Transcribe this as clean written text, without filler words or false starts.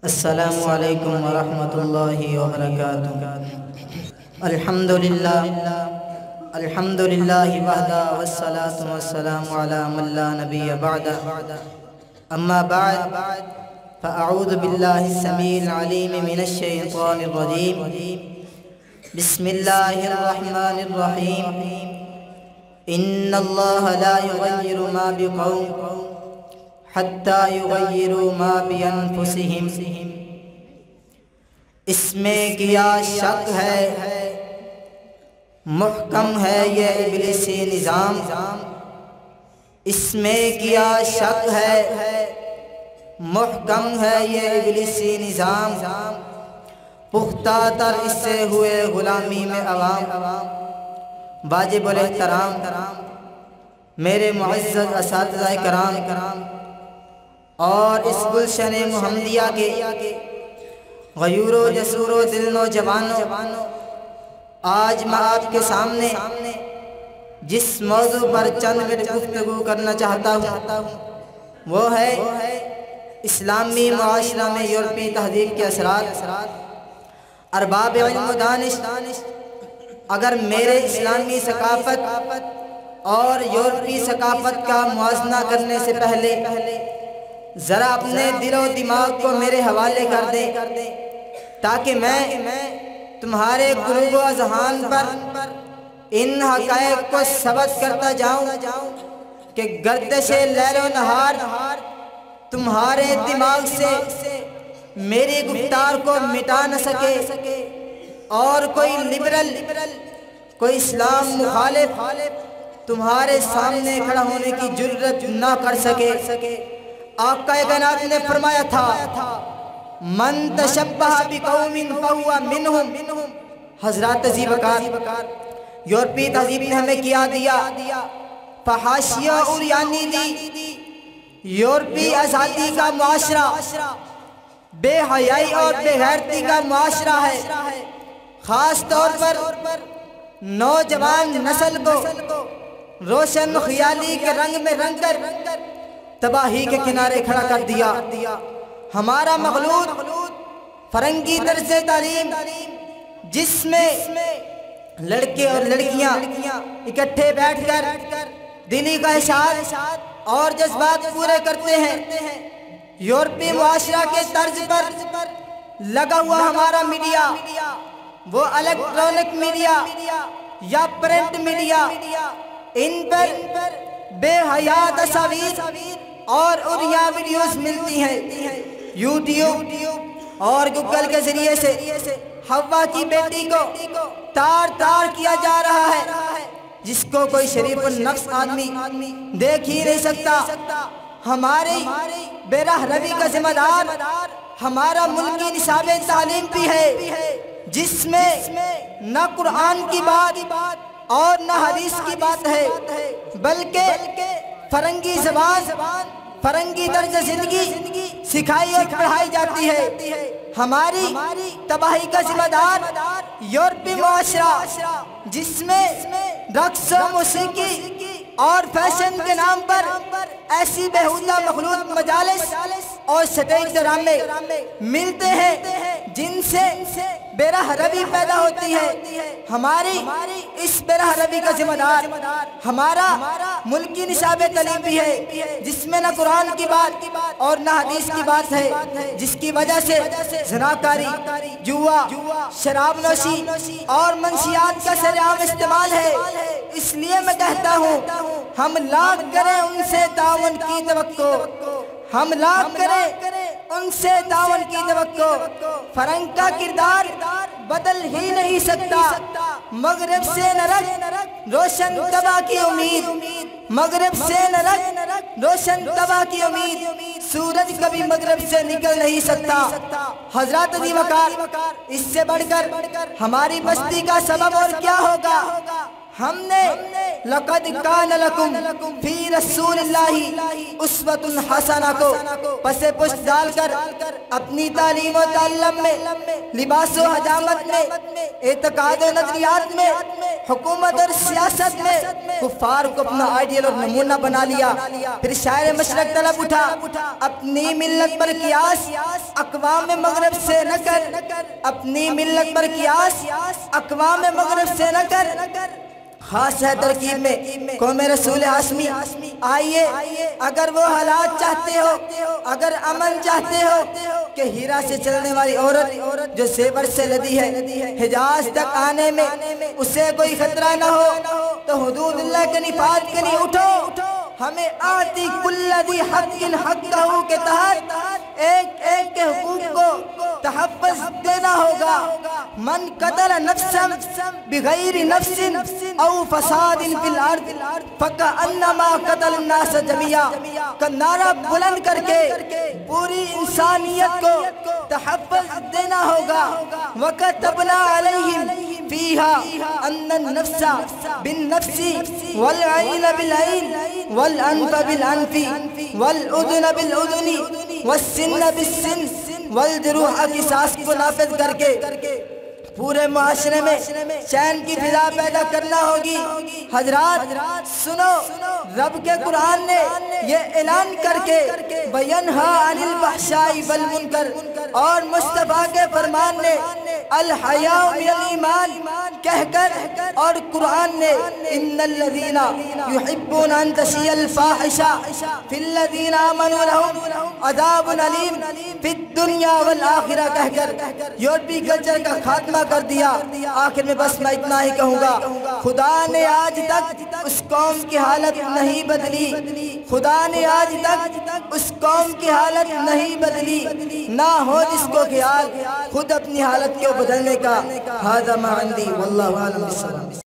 السلام علیکم ورحمۃ اللہ وبرکاتہ۔ الحمد للہ وحدہ والصلاة والسلام علی من لا نبی بعدہ، اما بعد فاعوذ باللہ السمیع العلیم من الشیطان الرجیم، بسم اللہ الرحمن الرحیم۔ ان اللہ لا یغیر ما بقوم حتی یغیروا ما بانفسہم۔ اس میں کیا شک ہے، محکم ہے یہ ابلیسی نظام۔ اس میں کیا شک ہے، محکم ہے یہ ابلیسی نظام۔ پختہ تر اس سے ہوئے غلامی میں عوام۔ واجب الاحترام میرے معزز اساتذہ کرام اور اس گلشن محمدیہ کے غیور و جسور و دل نوجوانوں، آج میں آپ کے سامنے جس موضوع پر چند منٹ گفتگو کرنا چاہتا ہوں وہ ہے اسلامی معاشرہ میں یورپی تہذیب کے اثرات۔ ارباب علم و دانش اگر میرے اسلامی ثقافت اور یورپی ثقافت کا موازنہ کرنے سے پہلے ذرا اپنے دل و دماغ کو میرے حوالے کر دیں، تاکہ میں تمہارے قلوب و اذہان پر ان حقائق کو ثبت کرتا جاؤں کہ گردش لیل و نہار تمہارے دماغ سے میری گفتار کو مٹا نہ سکے، اور کوئی لبرل، کوئی اسلام مخالف تمہارے سامنے کھڑا ہونے کی جرت نہ کر سکے۔ آقا کائنات نے فرمایا تھا من تشبہ بقوم فہو منہم۔ حضرات تہذیب کار یورپی تہذیب نے ہمیں کیا دیا، فحاشیہ اوریانی دی۔ یورپی آزادی کا معاشرہ بے حیائی اور بے غیرتی کا معاشرہ ہے۔ خاص طور پر نوجوان نسل کو روشن خیالی کے رنگ میں رنگ کر تباہی کے کنارے کھڑا کر دیا۔ ہمارا مغلوط فرنگی طرز تعلیم، جس میں لڑکے اور لڑکیاں اکٹھے بیٹھ کر دلی کا احساس اور جذبات پورے کرتے ہیں، یورپی معاشرہ کے طرز پر لگا ہوا ہمارا میڈیا، وہ الیکٹرانک میڈیا یا پرنٹ میڈیا، ان پر بے حیا تصاویر اور اڑیا ویڈیوز ملتی ہیں۔ یوٹیوب اور گوگل کے ذریعے سے حوا کی بیٹی کو تار تار کیا جا رہا ہے، جس کو کوئی شریف النفس آدمی دیکھ ہی نہیں سکتا۔ ہماری بے راہ روی کا ذمہ دار ہمارا ملکی نصاب تعلیم بھی ہے، جس میں نہ قرآن کی بات اور نہ حدیث کی بات ہے، بلکہ فرنگی زبان، فرنگی طرز زندگی سکھائی اور پڑھائی جاتی ہے۔ ہماری تباہی کا ذمہ دار یورپی معاشرہ، جس میں رقص و موسیقی اور فیشن کے نام پر ایسی بےہودہ مخلوط مجالس اور سٹیج ڈرامے ملتے ہیں جن سے بے راہ روی پیدا ہوتی ہے۔ ہماری اس بے راہ روی کا ذمہ دار ہمارا ملکی نصاب تعلیم بھی ہے، جس میں نہ قرآن کی بات اور نہ حدیث کی بات ہے، جس کی وجہ سے زناکاری، جوا، شراب نوشی اور منشیات کا سرعام استعمال ہے۔ اس لیے میں کہتا ہوں ہم لاکھ کریں ان سے تعاون کی توقع، ہم لاکھ کریں ان سے تعاون کی توقع۔ فرنگ کا کردار بدل ہی نہیں سکتا، مغرب سے نہ رکھ روشن تباہ کی امید، مغرب سے نہ رکھ روشن تباہ کی امید، سورج کبھی مغرب سے نکل نہیں سکتا۔ حضرات دیوکار، اس سے بڑھ کر ہماری بستی کا سبب اور کیا ہوگا؟ ہم نے لقد کان لکم فی رسول اللہ اسوۃ حسنہ کو پس پشت ڈال کر اپنی تعلیم و تعلم میں، لباس و حجامت میں، اعتقاد و نظریات میں، حکومت اور سیاست میں کفار کو اپنا آئیڈیل اور نمونہ بنا لیا۔ پھر شاعر مشرق طلب اٹھا، اپنی ملت پر قیاس اقوام مغرب سے نہ کر، اپنی ملت پر قیاس اقوام مغرب سے نہ کر، خاص ہے ترکیب میں قوم رسول ہاشمی۔ آئیے اگر وہ حالات چاہتے ہو، اگر امن چاہتے ہو کہ ہیرا سے چلنے والی عورت جو زیور سے لدی ہے حجاز تک آنے میں اسے کوئی خطرہ نہ ہو، تو حدود اللہ کے نفاذ کے لیے اٹھو۔ ہمیں آتی کل ذی حق حقہ کے تحت ایک ایک کے حقوق کو تحفظ دینا ہوگا۔ من قتل نفسا بغیر نفس او فساد فی الارض فکأنما قتل الناس جميعا کا نعرہ بلند کر کے پوری انسانیت کو تحفظ دینا ہوگا۔ وَكَتَبْنَا عَلَيْهِمْ فِيهَا أَنَّ النَّفْسَ بِالنَّفْسِ وَالْعَيْنَ بِالْعَيْنِ وَالْأَنْفَ بِالْأَنْفِ وَالْأُذُنَ بِالْأُذُنِ وَالسِّنَّ بِالسِّنِّ وَالْجُرُوحَ قِصَاص کو نافذ کر کے پورے معاشرے میں چین کی فضا پیدا کرنا ہوگی۔ حضرات سنو، رب کے قرآن نے یہ اعلان کر کے وَيَنْهَا عَنِ الْفَحْشَاءِ وَالْمُنْكَرِ اور مصطفیٰ کے فرمان نے الحیاء من الایمان کہہ کر، اور قرآن نے ان الذین یحبون ان تشیع الفاحشہ فی الذین آمنوا لہم عذاب علیم فی الدنیا والآخرہ کہہ کر یورپی کلچر کا خاتمہ کر دیا۔ آخر میں بس میں اتنا ہی کہوں گا، خدا نے آج تک اس قوم کی حالت نہیں بدلی، خدا نے آج تک اس قوم کی حالت نہیں بدلی، نہ ہو جس کو خیال خود اپنی حالت کو بدلنے کا۔ ھذا ما عندی واللہ اعلم بالصواب۔